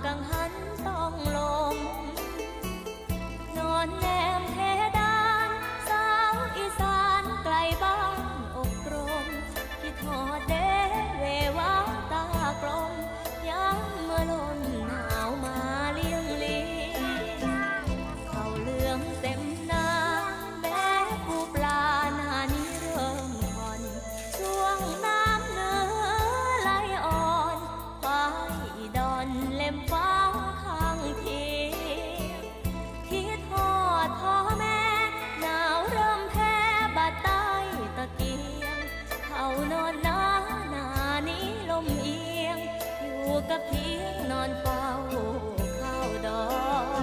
กังหันต้องลมนอนแนมเพดานสาวอีสานไกลบ้านอกกรมคิดทอดเดเววาตากลมย้ำเมื่อลมหนาวมาเลี้ยงลีเขาเหลืองเต็มนาแม้ปูปลาหน้านี้เริ่มผ่อนช่วงน้ำเนื้อไหลอ่อนไปดอนเล็มฟ้าข้างทีคิดทอดพ่อแม่หนาวเริ่มแพ้บาดใต้ตะเกียงเขานอนหน้านี้ลมเอียงอยู่กับเพียงนอนเฝ้า